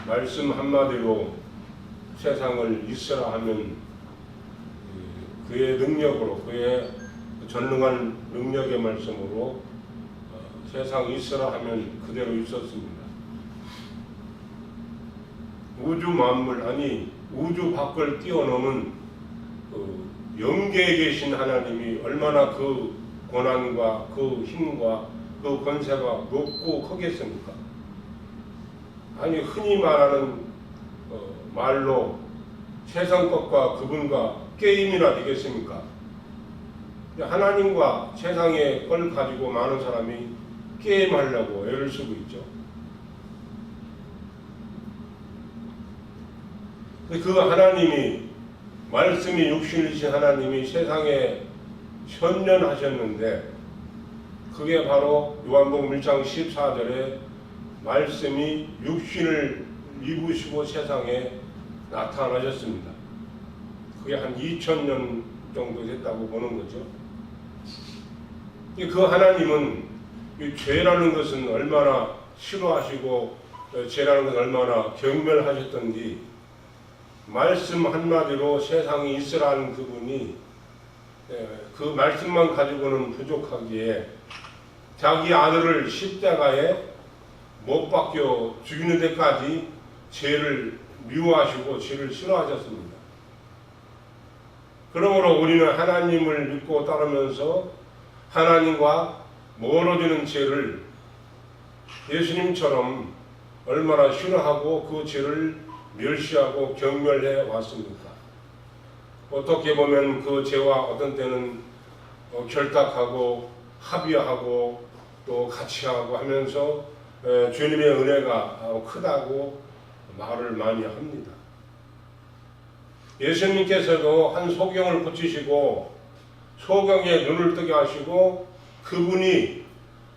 말씀 한마디로 세상을 있으라 하면 그의 능력으로, 그의 전능한 능력의 말씀으로 세상이 있으라 하면 그대로 있었습니다. 우주 만물, 아니 우주 밖을 뛰어넘은 영계에 계신 하나님이 얼마나 그 권한과 그 힘과 그 권세가 높고 크겠습니까? 아니 흔히 말하는 말로 세상 것과 그분과 게임이나 되겠습니까? 하나님과 세상의 걸 가지고 많은 사람이 게임하려고 애를 쓰고 있죠. 그 하나님이, 말씀이 육신이신 하나님이 세상에 현존하셨는데, 그게 바로 요한복음 1장 14절에 말씀이 육신을 입으시고 세상에 나타나셨습니다. 그게 한 2000년 정도 됐다고 보는 거죠. 그 하나님은 이 죄라는 것은 얼마나 싫어하시고 죄라는 것은 얼마나 경멸하셨던지, 말씀 한마디로 세상이 있으라는 그분이 그 말씀만 가지고는 부족하기에 자기 아들을 십자가에 못 박혀 죽이는 데까지 죄를 미워하시고 죄를 싫어하셨습니다. 그러므로 우리는 하나님을 믿고 따르면서 하나님과 멀어지는 죄를 예수님처럼 얼마나 싫어하고 그 죄를 멸시하고 경멸해 왔습니까? 어떻게 보면 그 죄와 어떤 때는 결탁하고 합의하고 또 같이 하고 하면서 주님의 은혜가 크다고 말을 많이 합니다. 예수님께서도 한 소경을 고치시고 소경의 눈을 뜨게 하시고 그분이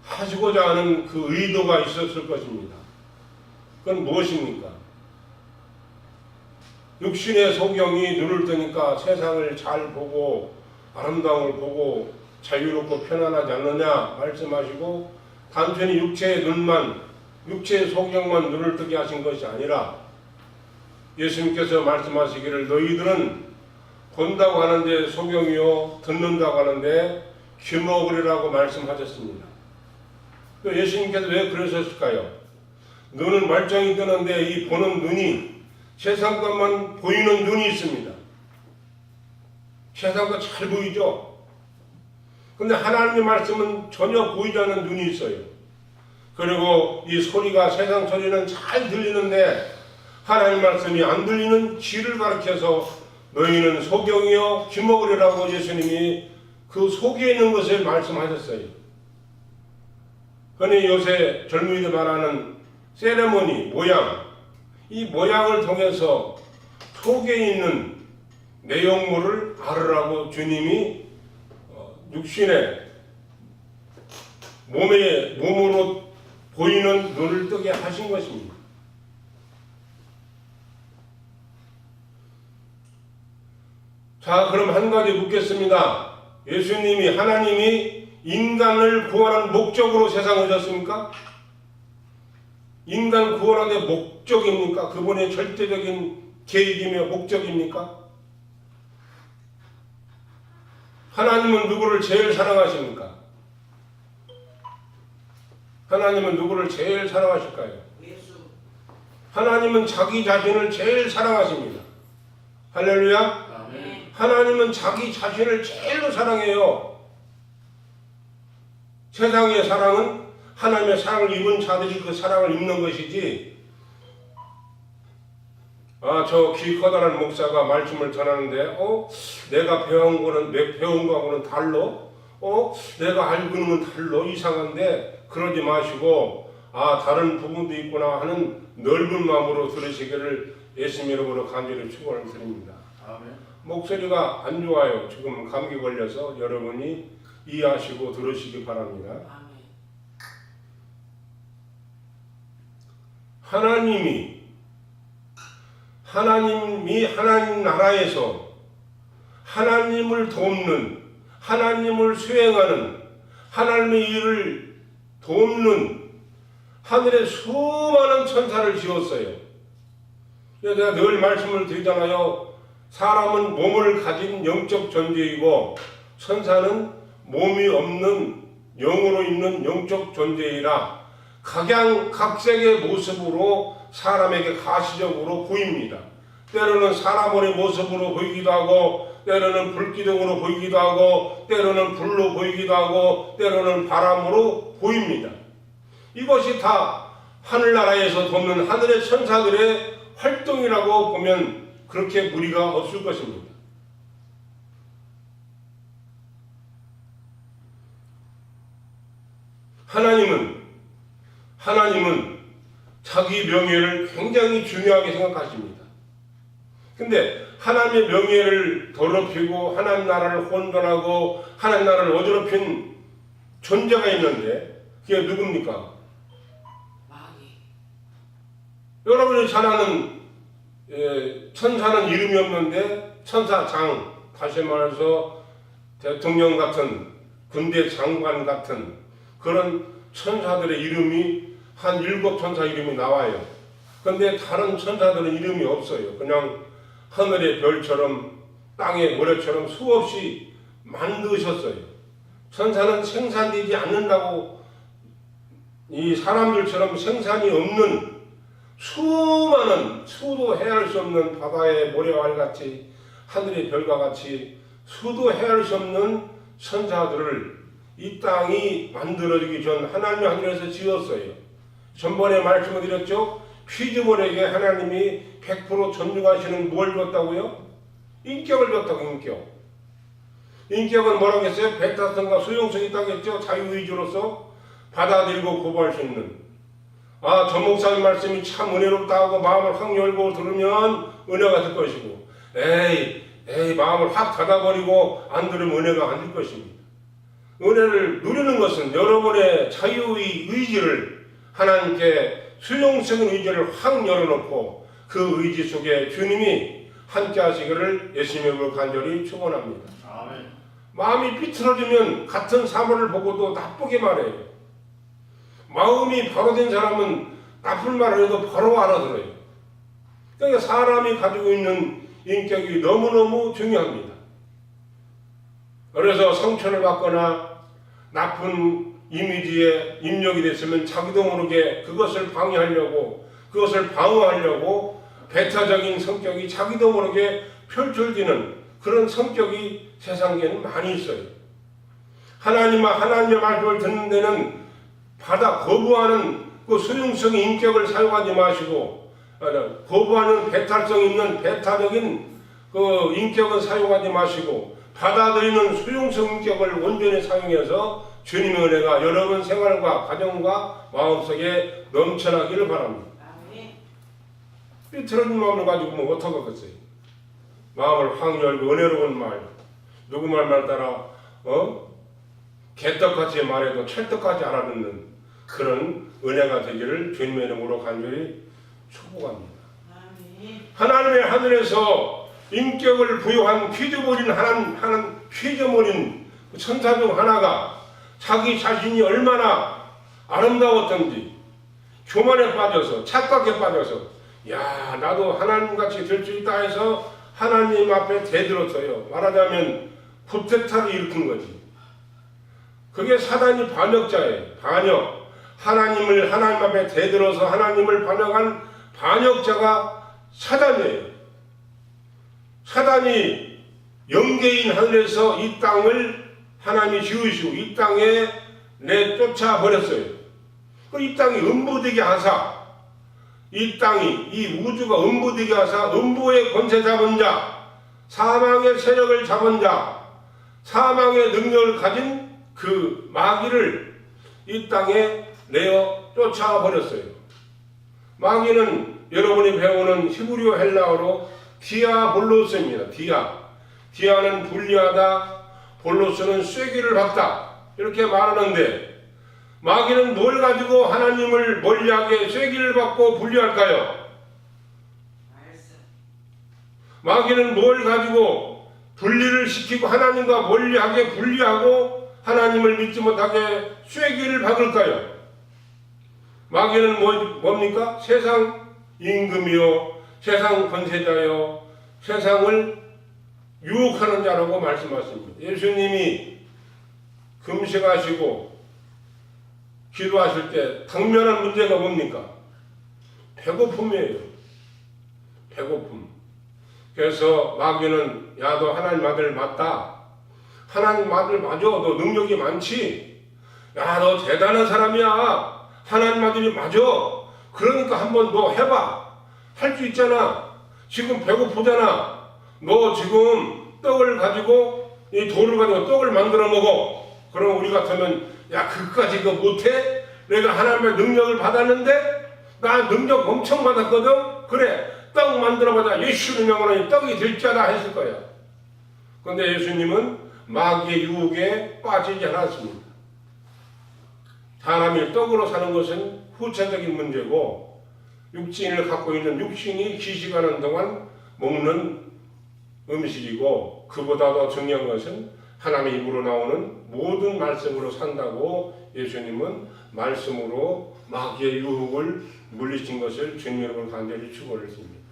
하시고자 하는 그 의도가 있었을 것입니다. 그건 무엇입니까? 육신의 소경이 눈을 뜨니까 세상을 잘 보고 아름다움을 보고 자유롭고 편안하지 않느냐 말씀하시고, 단순히 육체의 눈만, 육체의 소경만 눈을 뜨게 하신 것이 아니라 예수님께서 말씀하시기를 너희들은 본다고 하는데 소경이요 듣는다고 하는데 귀머거리라고 말씀하셨습니다. 예수님께서 왜 그러셨을까요? 눈은 멀쩡히 뜨는데 이 보는 눈이 세상 것만 보이는 눈이 있습니다. 세상 것 잘 보이죠? 근데 하나님의 말씀은 전혀 보이지 않는 눈이 있어요. 그리고 이 소리가, 세상 소리는 잘 들리는데 하나님 말씀이 안 들리는 귀를 가리켜서 너희는 소경이여 귀머거리라고 예수님이 그 속에 있는 것을 말씀하셨어요. 흔히 요새 젊은이들 말하는 세레모니, 모양, 이 모양을 통해서 속에 있는 내용물을 알으라고 주님이 육신의 몸으로 보이는 눈을 뜨게 하신 것입니다. 자, 그럼 한 가지 묻겠습니다. 예수님이, 하나님이 인간을 구원하는 목적으로 세상에 오셨습니까? 인간 구원하는 목적입니까? 그분의 절대적인 계획이며 목적입니까? 하나님은 누구를 제일 사랑하십니까? 하나님은 누구를 제일 사랑하실까요? 하나님은 자기 자신을 제일 사랑하십니다. 할렐루야. 아멘. 하나님은 자기 자신을 제일로 사랑해요. 세상의 사랑은 하나님의 사랑을 입은 자들이 그 사랑을 입는 것이지, 저 키 커다란 목사가 말씀을 전하는데 내가 배운 거하고는 달로, 내가 알고 있는 건 달로 이상한데 그러지 마시고 다른 부분도 있구나 하는 넓은 마음으로 들으시기를 예수님 이름으로 간절히 축원을 드립니다. 아멘. 목소리가 안 좋아요. 지금 감기 걸려서 여러분이 이해하시고 들으시기 바랍니다. 아멘. 하나님이 하나님 나라에서 하나님을 돕는, 하나님을 수행하는, 하나님의 일을 돕는 하늘에 수많은 천사를 지었어요. 내가 늘 말씀을 드리잖아요. 사람은 몸을 가진 영적 존재이고 천사는 몸이 없는 영으로 있는 영적 존재이라 각양각색의 모습으로 사람에게 가시적으로 보입니다. 때로는 사람의 모습으로 보이기도 하고, 때로는 불기둥으로 보이기도 하고, 때로는 불로 보이기도 하고, 때로는 바람으로 보입니다. 이것이 다 하늘나라에서 돕는 하늘의 천사들의 활동이라고 보면 그렇게 무리가 없을 것입니다. 하나님은 자기 명예를 굉장히 중요하게 생각하십니다. 근데 하나님의 명예를 더럽히고 하나님 나라를 혼돈하고 하나님 나라를 어지럽힌 존재가 있는데 그게 누굽니까? 마귀. 여러분이 잘 아는 천사는 이름이 없는데 천사장, 다시 말해서 대통령 같은 군대 장관 같은 그런 천사들의 이름이 한 7천사 이름이 나와요. 그런데 다른 천사들은 이름이 없어요. 그냥 하늘의 별처럼 땅의 모래처럼 수없이 만드셨어요. 천사는 생산되지 않는다고 이 사람들처럼 생산이 없는 수많은 수도 헤아릴 수 없는 바다의 모래알 같이 하늘의 별과 같이 수도 헤아릴 수 없는 천사들을 이 땅이 만들어지기 전 하나님이 하늘에서 지었어요. 전번에 말씀을 드렸죠. 피조물에게 하나님이 100% 존중하시는 뭘 줬다고요? 인격을 줬다고. 인격은 뭐라고 했어요? 배타성과 수용성이 있다고 했죠. 자유의지로서 받아들이고 거부할 수 있는. 저 목사님 말씀이 참 은혜롭다 하고 마음을 확 열고 들으면 은혜가 될 것이고, 마음을 확 닫아버리고 안 들으면 은혜가 안 될 것입니다. 은혜를 누리는 것은 여러분의 자유의 의지를 하나님께 수용성의 의지를 확 열어놓고 그 의지 속에 주님이 함께 하시기를 예수님으로 간절히 축원합니다. 아멘. 마음이 삐뚤어지면 같은 사물을 보고도 나쁘게 말해요. 마음이 바로 된 사람은 나쁜 말을 해도 바로 알아들어요. 그러니까 사람이 가지고 있는 인격이 너무너무 중요합니다. 그래서 상처를 받거나 나쁜 이미지에 입력이 됐으면 자기도 모르게 그것을 방해하려고, 그것을 방어하려고 배타적인 성격이 자기도 모르게 펼쳐지는 그런 성격이 세상에는 많이 있어요. 하나님의 말씀을 듣는 데는 거부하는 그 수용성의 인격을 사용하지 마시고, 거부하는 배탈성 있는 배타적인 그 인격은 사용하지 마시고, 받아들이는 수용성 인격을 온전히 사용해서 주님의 은혜가 여러분 생활과 가정과 마음속에 넘쳐나기를 바랍니다. 삐뚤어진 마음을 가지고 뭐 어떡하겠어요? 마음을 확 열고 은혜로운 말, 누구 말만 따라 개떡같이 말해도 찰떡같이 알아듣는 그런 은혜가 되기를 주님의 이름으로 간절히 축복합니다. 하나님의 하늘에서 인격을 부여한 피조물인 피조물인 천사 중 하나가 자기 자신이 얼마나 아름다웠던지 교만에 빠져서 착각에 빠져서 나도 하나님같이 될 수 있다 해서 하나님 앞에 대들었어요. 말하자면 쿠데타를 일으킨 거지. 그게 사단이 반역자예요. 반역. 하나님 앞에 대들어서 하나님을 반역한 반역자가 사단이에요. 사단이 영계인 하늘에서 이 땅을 하나님이 지으시고 이 땅에 내쫓아 버렸어요. 이 땅이 음부되게 하사, 이 땅이 이 우주가 음부되게 하사 음부의 권세 잡은 자, 사망의 세력을 잡은 자, 사망의 능력을 가진 그 마귀를 이 땅에 내어 쫓아 버렸어요. 마귀는 여러분이 배우는 히브리어 헬라어로 디아볼로스입니다. 디아는 분리하다, 볼로스는 쐐기를 박다 이렇게 말하는데, 마귀는 뭘 가지고 하나님을 멀리하게 쐐기를 받고 분리할까요? 마귀는 뭘 가지고 분리를 시키고 하나님과 멀리하게 분리하고 하나님을 믿지 못하게 쐐기를 박을까요? 마귀는 뭡니까? 세상 임금이요, 세상 권세자여 세상을 유혹하는 자라고 말씀하십니다. 예수님이 금식하시고 기도하실 때 당면한 문제가 뭡니까? 배고픔이에요. 배고픔. 그래서 마귀는 야 너 하나님 아들 맞다. 하나님 아들 맞아. 너 능력이 많지. 야 너 대단한 사람이야. 하나님 아들이 맞아. 그러니까 한번 너 해봐. 할 수 있잖아. 지금 배고프잖아. 너 지금 떡을 가지고 이 돌을 가지고 떡을 만들어 먹어. 그럼 우리 같으면 야 그까지 그거 못해? 내가 하나님의 능력을 받았는데 나 능력 엄청 받았거든. 그래 떡 만들어보자. 예수 이름으로 떡이 될 자다 했을 거야. 그런데 예수님은 마귀의 유혹에 빠지지 않았습니다. 사람이 떡으로 사는 것은 후체적인 문제고 육신을 갖고 있는 육신이 기식하는 동안 먹는 음식이고 그보다 더 중요한 것은 하나님의 입으로 나오는 모든 말씀으로 산다고 예수님은 말씀으로 마귀의 유혹을 물리친 것을 주님 여러분 간절히 축원했습니다.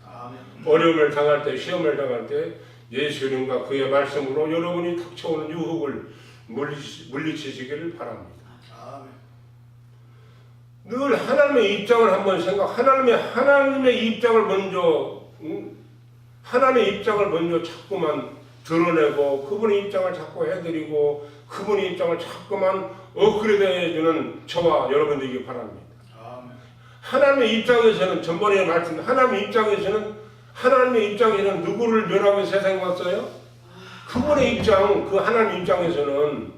어려움을 당할 때 시험을 당할 때 예수 이름과 그의 말씀으로 여러분이 닥쳐오는 유혹을 물리치시기를 바랍니다. 늘 하나님의 입장을 한번 하나님의 입장을 먼저 하나님의 입장을 먼저 자꾸만 드러내고 그분의 입장을 자꾸 해드리고 그분의 입장을 자꾸만 업그레이드 해주는 저와 여러분들이기 바랍니다. 하나님의 입장에서는 전번에 말씀드린 하나님의 입장에서는 누구를 멸하고 세상에 왔어요? 그분의 입장, 그 하나님 입장에서는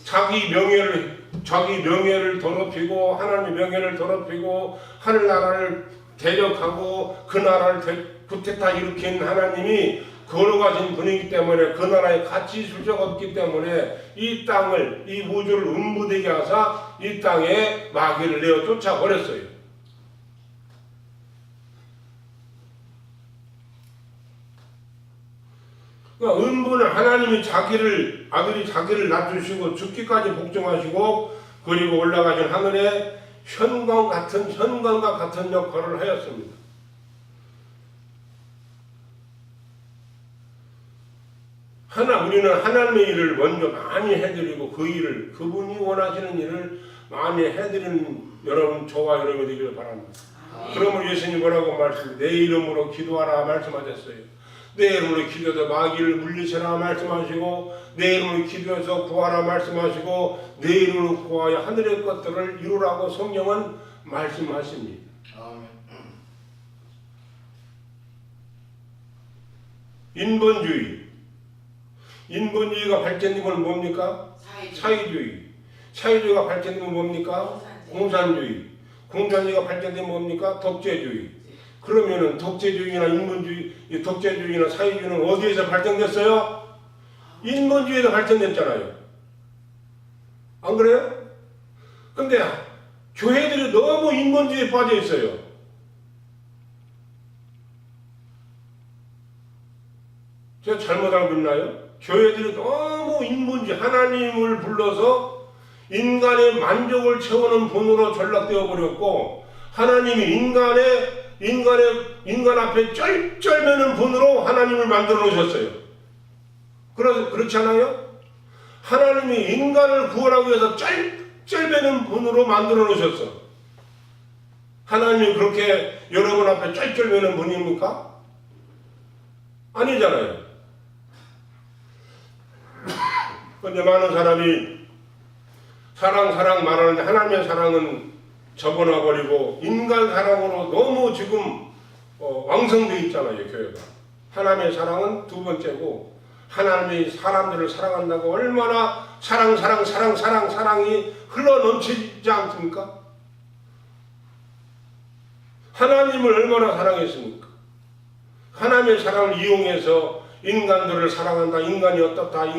자기 명예를 더럽히고 하나님의 명예를 더럽히고 하늘나라를 대적하고 그 나라를 구태타 일으킨 하나님이 거룩하신 분이기 때문에 그 나라에 가치 술적 없기 때문에 이 땅을 이 우주를 음부되게 하사 이 땅에 마귀를 내어 쫓아버렸어요. 그러니까 음부는 하나님이 아들이 자기를 낮추시고 죽기까지 복종하시고 그리고 올라가신 하늘에 현관과 같은 역할을 하였습니다. 우리는 하나님의 일을 먼저 많이 해드리고 그분이 원하시는 일을 많이 해드리는 여러분, 저와 여러분이 되기를 바랍니다. 그러면 예수님 뭐라고 내 이름으로 기도하라 말씀하셨어요. 내 이름으로 기도해서 마귀를 물리쳐라 말씀하시고 내 이름으로 기도해서 구하라 말씀하시고 내 이름으로 구하여 하늘의 것들을 이루라고 성경은 말씀하십니다. 인본주의가 발전된 건 뭡니까? 사회주의가 발전된 건 뭡니까? 공산주의가 발전된 뭡니까? 독재주의. 그러면은 독재주의나 사회주의는 어디에서 발전됐어요? 인본주의에서 발전됐잖아요. 안 그래요? 근데 교회들이 너무 인본주의에 빠져 있어요. 제가 잘못 알고 있나요? 교회들이 너무 인본주의, 하나님을 불러서 인간의 만족을 채우는 분으로 전락되어 버렸고 하나님이 인간 앞에 쩔쩔매는 분으로 하나님을 만들어 놓으셨어요. 그렇지 않아요? 하나님이 인간을 구원하기 위해서 쩔쩔매는 분으로 만들어 놓으셨어. 하나님이 그렇게 여러분 앞에 쩔쩔매는 분입니까? 아니잖아요. 근데 많은 사람이 사랑 말하는데 하나님의 사랑은 접어놔 버리고 인간 사랑으로 너무 지금 왕성되어 있잖아요, 교회가. 하나님의 사랑은 두 번째고 하나님이 사람들을 사랑한다고 얼마나 사랑이 흘러 넘치지 않습니까? 하나님을 얼마나 사랑했습니까? 하나님의 사랑을 이용해서 인간들을 사랑한다. 인간이 어떻다고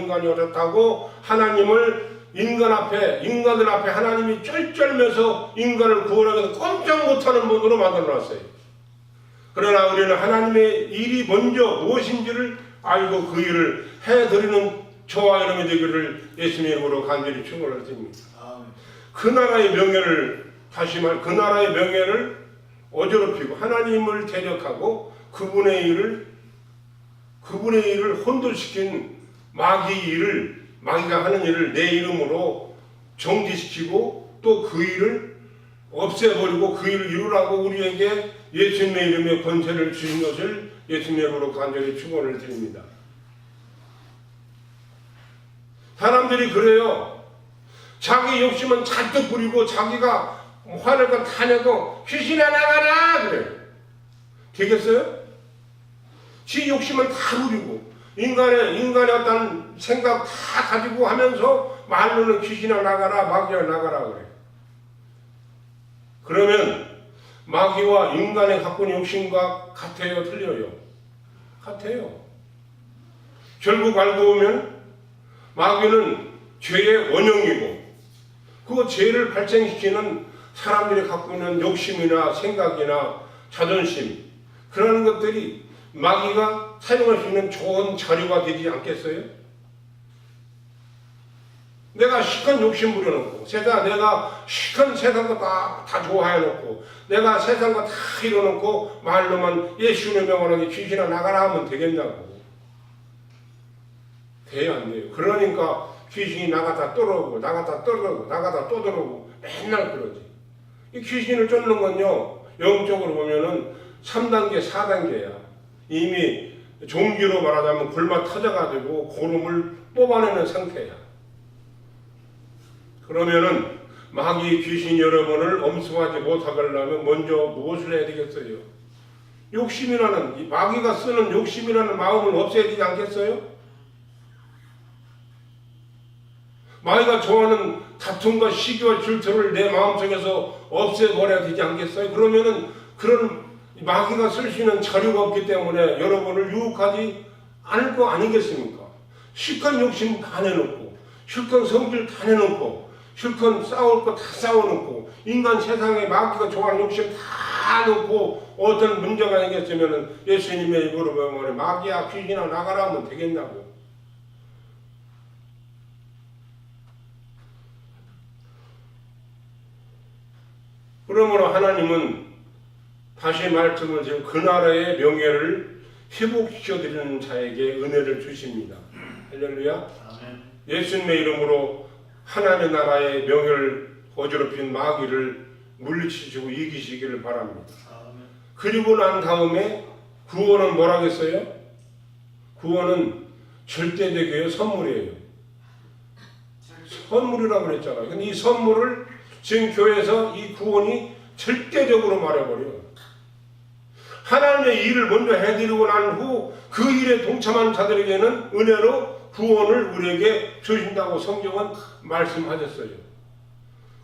인간들 앞에 하나님이 쩔쩔매서 인간을 구원하기 위해서 꼼짝 못하는 분으로 만들어놨어요. 그러나 우리는 하나님의 일이 먼저 무엇인지를 알고 그 일을 해드리는 저와 여러분이 되기를 예수님의 이름으로 간절히 축원을 드립니다. 그 나라의 명예를 어지럽히고 하나님을 대적하고 그분의 일을 혼돈시킨 마귀의 일을, 마귀가 하는 일을 내 이름으로 정지시키고 또 그 일을 없애버리고 그 일을 이루라고 우리에게 예수님의 이름에 권세를 주신 것을 예수님의 이름으로 간절히 축원을 드립니다. 사람들이 그래요. 자기 욕심은 잔뜩 부리고 자기가 화낼 건 다 내고 귀신아 나가라 그래요. 되겠어요? 지 욕심은 다 부리고 인간의 어떤 생각 다 가지고 하면서 말로는 귀신아 나가라 마귀야 나가라 그래요. 그러면 마귀와 인간의 갖고 있는 욕심과 같아요? 틀려요? 같아요. 결국 알고 보면 마귀는 죄의 원형이고 그 죄를 발생시키는 사람들이 갖고 있는 욕심이나 생각이나 자존심 그런 것들이 마귀가 사용할 수 있는 좋은 자료가 되지 않겠어요? 내가 시큰 욕심 부려놓고 내가 시큰 세상 거 다 좋아해놓고 내가 세상 거 다 이뤄놓고 말로만 예수님의 명으로 귀신아 나가라 하면 되겠냐고. 돼요 안 돼요? 그러니까 귀신이 나갔다 떨어오고 나갔다 떨어오고 나갔다 또 들어오고 맨날 그러지. 이 귀신을 쫓는 건요 영적으로 보면은 3단계 4단계야. 이미 종기로 말하자면 굴마 터져가지고 고름을 뽑아내는 상태야. 그러면은 마귀 귀신 여러분을 엄습하지 못하게 하려면 먼저 무엇을 해야 되겠어요? 욕심이라는 이 마귀가 쓰는 욕심이라는 마음을 없애야 되지 않겠어요? 마귀가 좋아하는 다툼과 시기와 질투를 내 마음속에서 없애버려야 되지 않겠어요? 그러면은 그런 마귀가 쓸 수 있는 자료가 없기 때문에 여러분을 유혹하지 않을 거 아니겠습니까? 실컷 욕심 다 내놓고 실컷 성질 다 내놓고 실컷 싸울 거 다 싸워놓고 인간 세상에 마귀가 좋아하는 욕심 다 놓고 어떤 문제가 생겼으면 예수님의 입으로 보면 마귀야 귀신아 나가라 하면 되겠냐고. 그러므로 하나님은 다시 말씀을 지금 그 나라의 명예를 회복시켜드리는 자에게 은혜를 주십니다. 할렐루야. 아멘. 예수님의 이름으로 하나님의 나라의 명예를 어지럽힌 마귀를 물리치시고 이기시기를 바랍니다. 아멘. 그리고 난 다음에 구원은 뭐라겠어요? 구원은 절대적이에요? 선물이에요? 선물이라고 그랬잖아요. 근데 이 선물을 지금 교회에서 이 구원이 절대적으로 말해버려요. 하나님의 일을 먼저 해드리고 난 후 그 일에 동참한 자들에게는 은혜로 구원을 우리에게 주신다고 성경은 말씀하셨어요.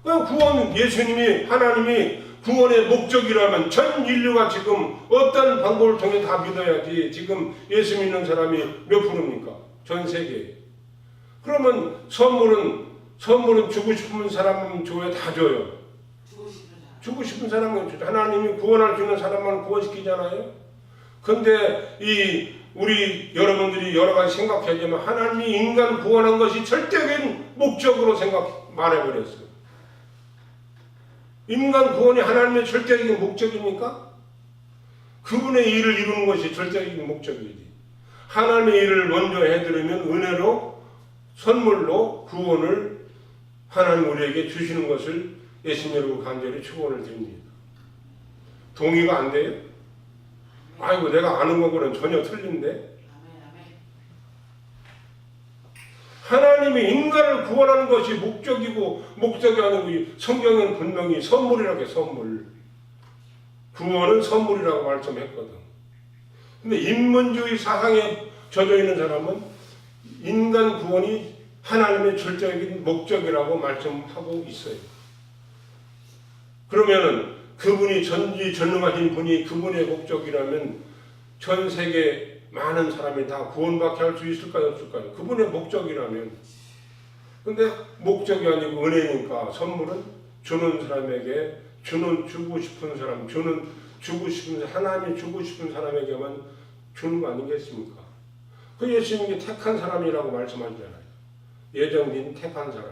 구원 예수님이 하나님이 구원의 목적이라면 전 인류가 지금 어떤 방법을 통해 다 믿어야지 지금 예수 믿는 사람이 몇 프로입니까? 전 세계에. 그러면 선물은 주고 싶은 사람은 줘야 다 줘요. 주고 싶은 사람은 주죠. 하나님이 구원할 수 있는 사람만 구원시키잖아요. 근데 우리 여러분들이 여러 가지 생각하지만 하나님이 인간 구원한 것이 절대적인 목적으로 말해버렸어요. 인간 구원이 하나님의 절대적인 목적입니까? 그분의 일을 이루는 것이 절대적인 목적이지. 하나님의 일을 먼저 해드리면 은혜로 선물로 구원을 하나님 우리에게 주시는 것을 예수님으로 간절히 축원을 드립니다. 동의가 안 돼요? 아이고 내가 아는 거고는 전혀 틀린데. 하나님이 인간을 구원하는 것이 목적이 아니고 성경은 분명히 선물이라고 해. 선물. 구원은 선물이라고 말씀했거든. 근데 인문주의 사상에 젖어 있는 사람은 인간 구원이 하나님의 절대적인 목적이라고 말씀하고 있어요. 그러면은 그분이 전지전능하신 분이 그분의 목적이라면 전 세계 많은 사람이 다 구원받게 할 수 있을까요? 없을까요? 그분의 목적이라면. 근데 목적이 아니고 은혜니까 선물은 주는 사람에게 주고 싶은 사람 하나님이 주고 싶은 사람에게만 주는 거 아니겠습니까? 그 예수님이 택한 사람이라고 말씀하잖아요. 예정된 택한 사람.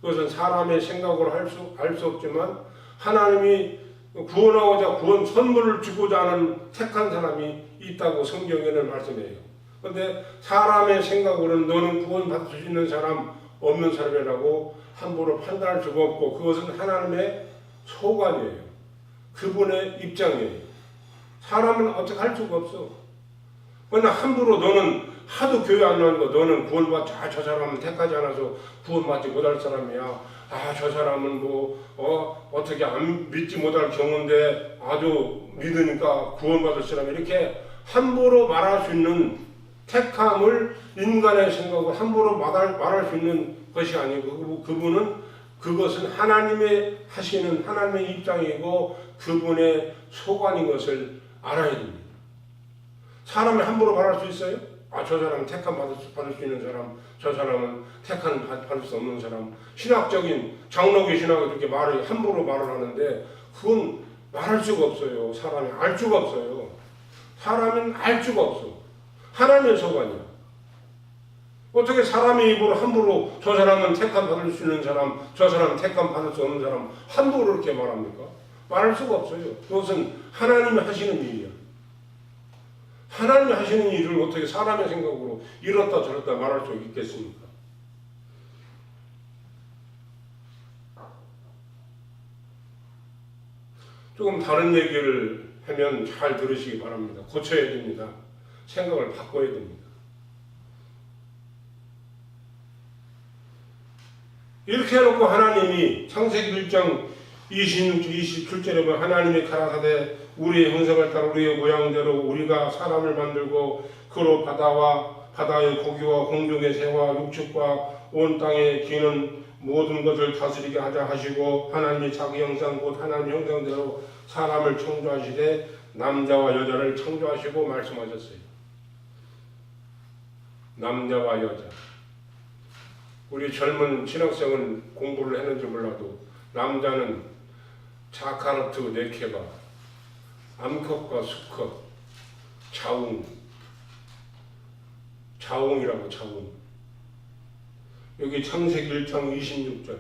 그것은 사람의 생각으로 알 수 없지만 하나님이 구원하고자 구원 선물을 주고자 하는 택한 사람이 있다고 성경에는 말씀해요. 그런데 사람의 생각으로는 너는 구원받을 수 있는 사람 없는 사람이라고 함부로 판단할 수가 없고 그것은 하나님의 소관이에요. 그분의 입장이에요. 사람은 어떻게 할 수가 없어. 그러나 함부로 너는 하도 교회 안 나오는 거 너는 구원받지 저 사람은 택하지 않아서 구원받지 못할 사람이야. 저 사람은 어떻게 안 믿지 못할 경우인데 아주 믿으니까 구원받을 사람 이렇게 함부로 말할 수 있는 택함을 인간의 생각으로 함부로 말할 수 있는 것이 아니고 그분은 그것은 하나님의 하시는 하나님의 입장이고 그분의 소관인 것을 알아야 됩니다. 사람이 함부로 말할 수 있어요? 저 사람은 택함 받을 수 있는 사람, 저 사람은 택함 받을 수 없는 사람. 신학적인 장로교 신학을 이렇게 함부로 말을 하는데 그건 말할 수가 없어요. 사람이 알 수가 없어요. 사람은 알 수가 없어. 하나님의 소관이야. 어떻게 사람의 입으로 함부로 저 사람은 택함 받을 수 있는 사람, 저 사람은 택함 받을 수 없는 사람 함부로 이렇게 말합니까? 말할 수가 없어요. 그것은 하나님이 하시는 일이야. 하나님이 하시는 일을 어떻게 사람의 생각으로 이렇다 저렇다 말할 수 있겠습니까? 조금 다른 얘기를 하면 잘 들으시기 바랍니다. 고쳐야 됩니다. 생각을 바꿔야 됩니다. 이렇게 해놓고 하나님이 창세기 1장 26, 27절에 보면 하나님이 가라사대 우리의 형상을 따라 우리의 모양대로 우리가 사람을 만들고 그로 바다의 고기와 공중의 새와 육축과 온 땅에 기는 모든 것을 다스리게 하자 하시고 하나님이 자기 형상 곧 하나님 형상대로 사람을 창조하시되 남자와 여자를 창조하시고 말씀하셨어요. 남자와 여자. 우리 젊은 신학생은 공부를 했는지 몰라도 남자는 자카르트, 네케바, 암컷과 수컷, 자웅이라고 자웅. 여기 창세기 1장 26절에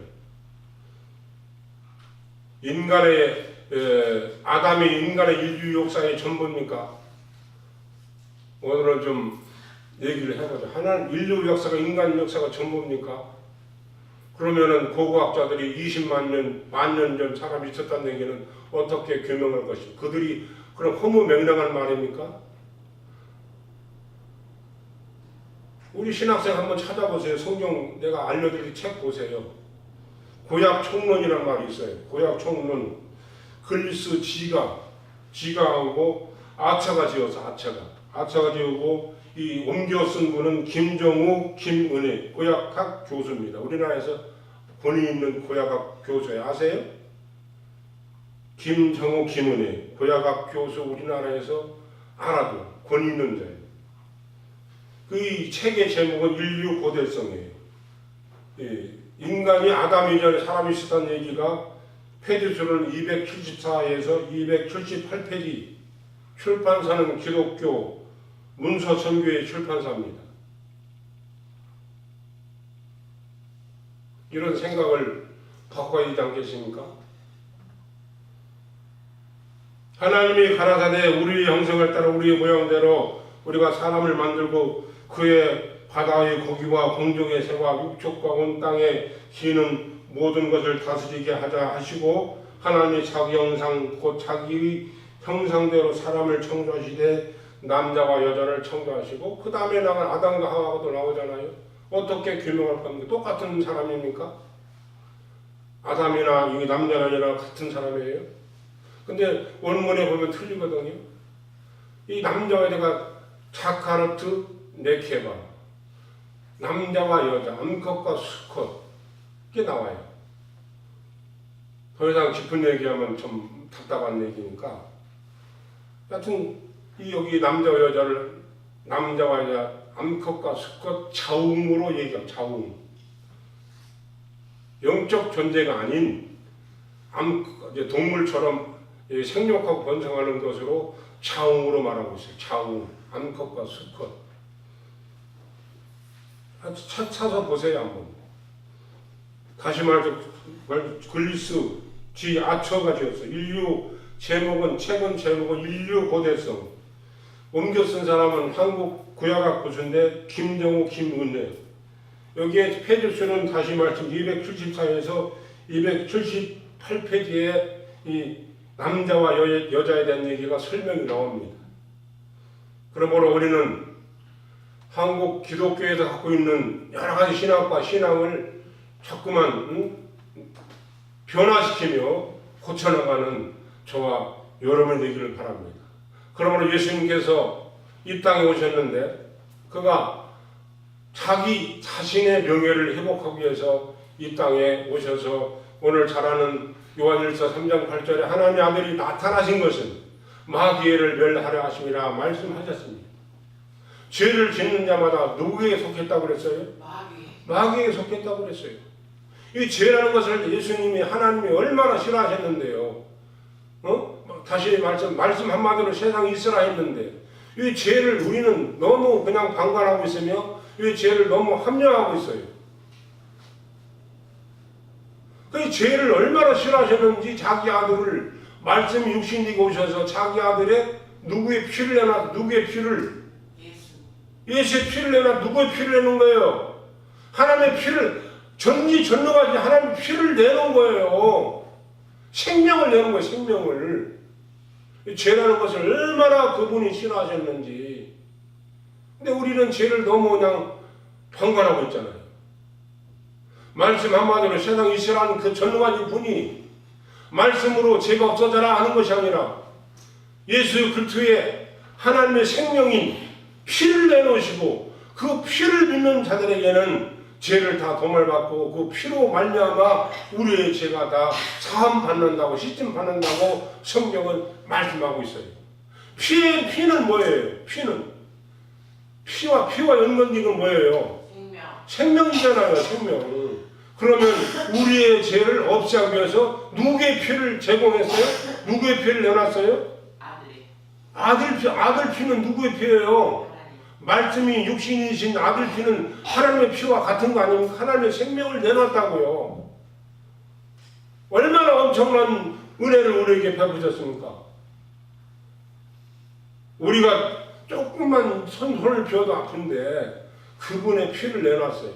아담이 인간의 인류 역사의 전부입니까? 오늘은 좀 얘기를 해보자. 하나님 인류 역사가 인간 역사가 전부입니까? 그러면은 고고학자들이 20만 년 전 사람이 있었다는 얘기는 어떻게 규명할 것인가? 그들이 그럼 허무맹랑한 말입니까? 우리 신학생 한번 찾아보세요. 성경 내가 알려드릴 책 보세요. 고약 총론이라는 말이 있어요. 고약 총론. 글리스 지가하고 아차가 지어서 아차가 지우고 이 옮겨 쓴 분은 김정우, 김은혜 고약학 교수입니다. 우리나라에서 권위 있는 고약학 교수예요. 아세요? 김정우, 김은혜 고약학 교수 우리나라에서 알아도 권위 있는 자예요. 그 책의 제목은 인류 고대성이에요. 인간이 아담 이전에 사람이 있었다는 얘기가 페이지수는 274에서 278페이지. 출판사는 기독교 문서선교의 출판사입니다. 이런 생각을 바꿔야 되지 않겠습니까? 하나님이 가라사대 우리의 형상을 따라 우리의 모양대로 우리가 사람을 만들고 그의 바다의 고기와 공중의 새와 육축과 온 땅에 기는 모든 것을 다스리게 하자 하시고 하나님이 자기 형상 곧 자기 형상대로 사람을 창조하시되 남자와 여자를 창조하시고 그 다음에 나간 아담과 하와도 나오잖아요. 어떻게 규명할 겁니까? 똑같은 사람입니까? 아담이나 이 남자나 여자나 같은 사람이에요. 근데 원문에 보면 틀리거든요. 이 남자와 여자가 자카르트, 네케바, 남자와 여자, 암컷과 수컷 이게 나와요. 더 이상 깊은 얘기하면 좀 답답한 얘기니까 하여튼 여기 남자와 여자를 남자와 여자, 암컷과 수컷 자웅으로 얘기해요. 자웅. 영적 존재가 아닌 동물처럼 생육하고 번성하는 것으로 자웅으로 말하고 있어요. 자웅. 암컷과 수컷. 찾아서 보세요 한번. 다시 말해서 글리스 아처가 지었어요. 인류 제목은 최근 제목은 인류 고대성. 옮겨 쓴 사람은 한국 구약학 교수인데 김정우 김은혜. 여기에 페이지 수는 다시 말씀 274에서 278페이지에 이 남자와 여자에 대한 얘기가 설명이 나옵니다. 그러므로 우리는 한국 기독교에서 갖고 있는 여러 가지 신학과 신앙을 자꾸만 변화시키며 고쳐나가는 저와 여러분이 되기를 바랍니다. 그러므로 예수님께서 이 땅에 오셨는데 그가 자기 자신의 명예를 회복하기 위해서 이 땅에 오셔서 오늘 잘 아는 요한일서 3장 8절에 하나님의 아들이 나타나신 것은 마귀를 멸하려 하심이라 말씀하셨습니다. 죄를 짓는 자마다 누구에게 속했다고 그랬어요? 마귀에게 속했다고 그랬어요. 이 죄라는 것을 예수님이 하나님이 얼마나 싫어하셨는데요. 다시 말씀 한마디로 세상이 있으라 했는데 이 죄를 우리는 너무 그냥 방관하고 있으며 이 죄를 너무 합리화하고 있어요. 그 죄를 얼마나 싫어하셨는지 자기 아들을 말씀이 육신되고 오셔서 자기 아들의 누구의 피를 내놔 누구의 피를 예수의 피를 내놔 누구의 피를 내는 거예요? 하나님의 피를 전지전능하신 하나님의 피를 내는 거예요. 생명을 내는 거예요. 생명을. 죄라는 것을 얼마나 그분이 싫어하셨는지. 근데 우리는 죄를 너무 그냥 방관하고 있잖아요. 말씀 한마디로 세상에 있으라는 그 전능하신 분이 말씀으로 죄가 없어져라 하는 것이 아니라 예수 그리스도의 하나님의 생명인 피를 내놓으시고 그 피를 믿는 자들에게는 죄를 다 도말받고 그 피로 말미암아 우리의 죄가 다 사함 받는다고 씻임 받는다고 성경은 말씀하고 있어요. 피는 뭐예요? 피와 연관된 뭐예요? 생명이잖아요. 생명. 그러면 우리의 죄를 없애기 위해서 누구의 피를 제공했어요? 누구의 피를 내놨어요? 아들 피는 누구의 피예요? 말씀이 육신이신 아들 피는 하나님의 피와 같은 거 아닙니까? 하나님의 생명을 내놨다고요. 얼마나 엄청난 은혜를 우리에게 베푸셨습니까? 우리가 조금만 손을 펴도 아픈데 그분의 피를 내놨어요.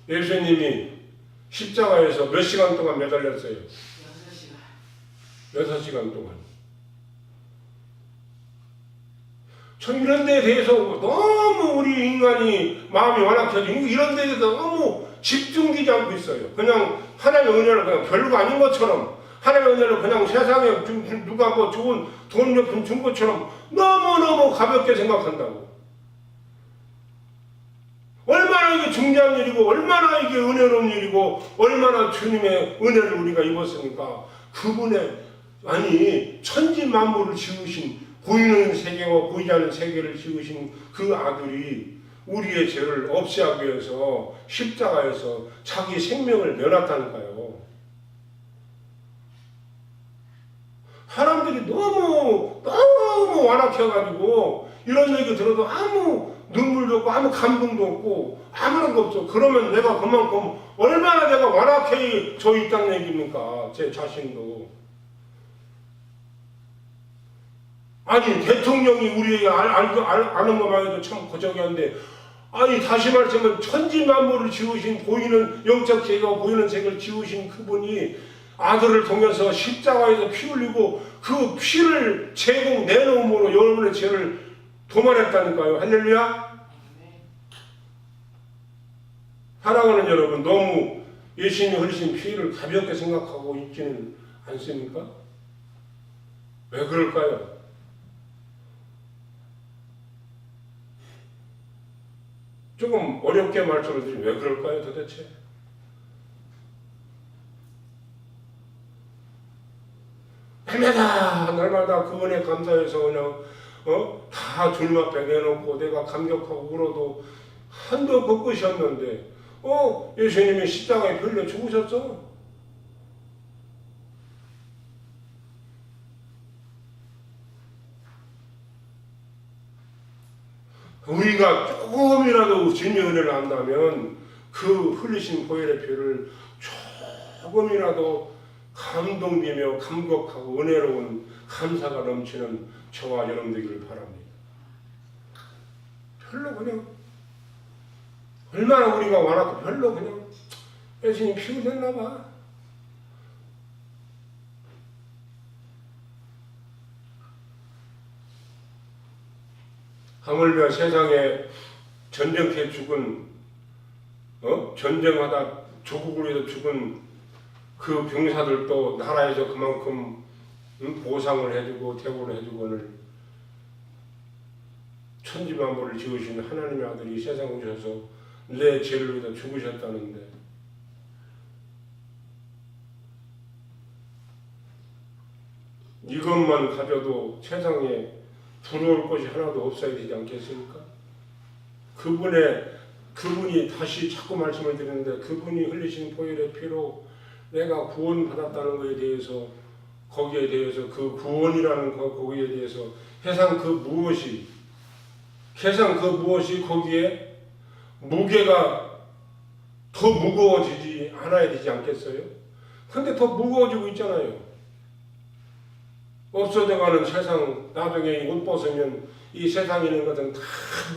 예수님이 십자가에서 몇 시간 동안 매달렸어요? 6시간 동안. 참 이런 데에 대해서 너무 우리 인간이 마음이 완악해지고 이런 데에 대해서 너무 집중되지 않고 있어요. 그냥 하나님의 은혜를 그냥 별거 아닌 것처럼 하나님의 은혜를 그냥 세상에 누가 뭐 좋은 돈 몇 푼 준 것처럼 너무너무 가볍게 생각한다고. 얼마나 이게 중요한 일이고 얼마나 이게 은혜로운 일이고 얼마나 주님의 은혜를 우리가 입었으니까 그분의 아니 천지 만물을 지으신 보이는 세계와 보이지 않는 세계를 지으신 그 아들이 우리의 죄를 없애기 위해서 십자가에서 자기 생명을 내놨다니까요. 사람들이 너무 완악해가지고 이런 얘기 들어도 아무 눈물도 없고 아무 감동도 없고 아무런 거 없어. 그러면 내가 그만큼 얼마나 내가 완악해져 있다는 얘기입니까? 제 자신도. 아니 대통령이 우리에게 아는 것만 해도 참 고적이한데 아니 다시 말씀은 천지만물을 지으신 보이는 영적 세계와 보이는 세계를 지으신 그분이 아들을 통해서 십자가에서 피 흘리고 그 피를 제공 내놓음으로 여러분의 죄를 도말했다니까요. 할렐루야. 사랑하는 여러분, 너무 예수님이 흘리신 피를 가볍게 생각하고 있지는 않습니까? 왜 그럴까요? 조금 어렵게 말씀을 드리면 왜 그럴까요 도대체? 날마다 그분에 감사해서 그냥 다 주님 앞에 내놓고 내가 감격하고 울어도 한도 벚꽃이었는데 예수님이 십자가에 흘려 죽으셨어. 우리가 조금이라도 주님의 은혜를 안다면 그 흘리신 보혈의 피를 조금이라도 감동되며 감격하고 은혜로운 감사가 넘치는 저와 여러분 되기를 바랍니다. 별로 그냥 얼마나 우리가 와놨고 별로 그냥 예수님 피우셨나 봐. 하물며 세상에 전쟁터에 죽은 전쟁하다 조국을 위해서 죽은 그 병사들도 나라에서 그만큼 보상을 해주고 대우를 해주고 오늘 천지만물을 지으신 하나님의 아들이 세상에 오셔서 내 죄를 위해서 죽으셨다는데 이것만 가져도 세상에 부러울 것이 하나도 없어야 되지 않겠습니까? 그분이 다시 자꾸 말씀을 드리는데 그분이 흘리신 보혈의 피로 내가 구원받았다는 것에 대해서 거기에 대해서 그 구원이라는 거기에 대해서 세상 그 무엇이 거기에 무게가 더 무거워지지 않아야 되지 않겠어요? 근데 더 무거워지고 있잖아요. 없어져가는 세상, 나중에 옷 벗으면 이 세상에 있는 것은 다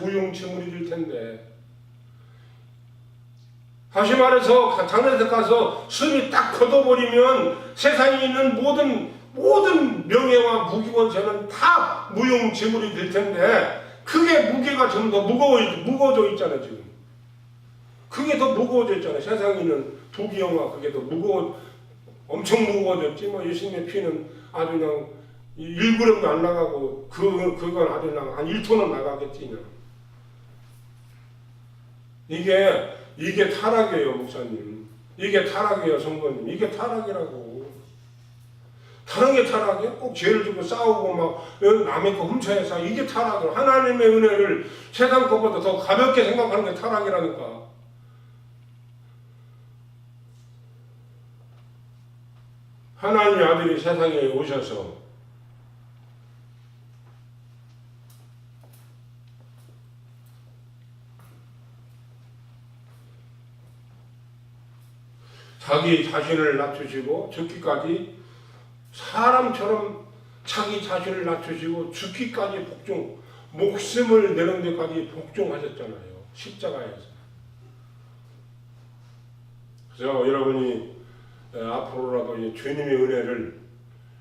무용지물이 될 텐데 다시 말해서 장례식 가서 숨이 딱 걷어버리면 세상에 있는 모든 명예와 무기원세는 다 무용지물이 될 텐데 그게 무게가 좀 더 무거워져 있잖아요. 지금 그게 더 무거워져 있잖아요. 세상에 있는 부귀영화 그게 더 엄청 무거워졌지. 뭐 예수님의 피는 아주 그냥 1g도 안 나가고 그건 아주 그냥 한 1톤은 나가겠지. 그냥. 이게 타락이에요, 목사님. 이게 타락이에요, 성도님. 이게 타락이라고. 다른 게 타락이야? 꼭 죄를 지고 싸우고 막 남의 거 훔쳐야 싸. 이게 타락이야. 하나님의 은혜를 세상 것보다 더 가볍게 생각하는 게 타락이라니까. 하나님의 아들이 세상에 오셔서 자기 자신을 낮추시고 죽기까지 사람처럼 자기 자신을 낮추시고 죽기까지 목숨을 내는 데까지 복종하셨잖아요. 십자가에서. 그래서 여러분이 앞으로라도 이제 주님의 은혜를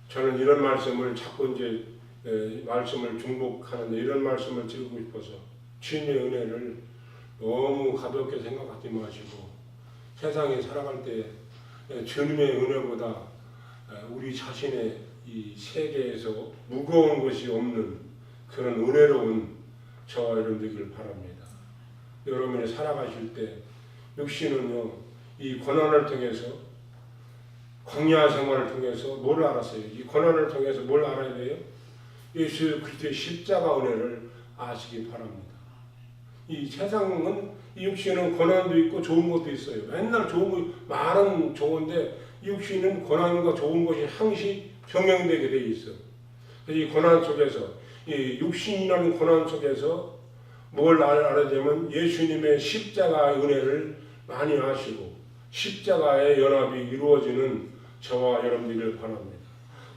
저는 이런 말씀을 자꾸 이제 말씀을 중복하는데 이런 말씀을 드리고 싶어서 주님의 은혜를 너무 가볍게 생각하지 마시고 세상에 살아갈 때 주님의 은혜보다 우리 자신의 이 세계에서 무거운 것이 없는 그런 은혜로운 저와 여러분 되기를 바랍니다. 여러분이 살아가실 때 육신은요 이 고난을 통해서 광야 생활을 통해서 뭘 알았어요? 이 고난을 통해서 뭘 알아야 돼요? 예수 그리스도의 십자가 은혜를 아시기 바랍니다. 이 세상은 이 육신은 고난도 있고 좋은 것도 있어요. 맨날 좋은 거 말은 좋은데 이 육신은 고난과 좋은 것이 항시 병행되게 돼 있어. 이 고난 속에서 이 육신이라는 고난 속에서 뭘 알아야 되면 예수님의 십자가의 은혜를 많이 아시고 십자가의 연합이 이루어지는 저와 여러분들을 바랍니다.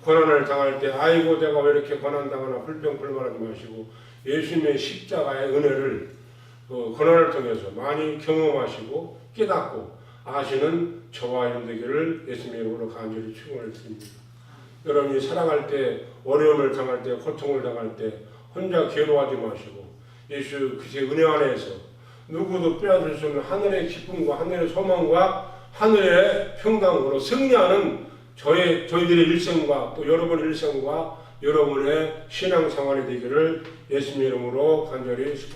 고난을 당할 때 아이고 내가 왜 이렇게 고난당하나 불평불만하지 마시고 예수님의 십자가의 은혜를 고난을 통해서 많이 경험하시고 깨닫고 아시는 저와 여러분 되기를 예수님의 이름으로 간절히 축원을 드립니다. 여러분이 살아갈 때 어려움을 당할 때 고통을 당할 때 혼자 괴로워하지 마시고 예수 그리스도의 은혜 안에서 누구도 빼앗을 수 없는 하늘의 기쁨과 하늘의 소망과 하늘의 평강으로 승리하는 저희들의 일생과 또 여러분의 일생과 여러분의 신앙생활이 되기를 예수님의 이름으로 간절히 축복합니다.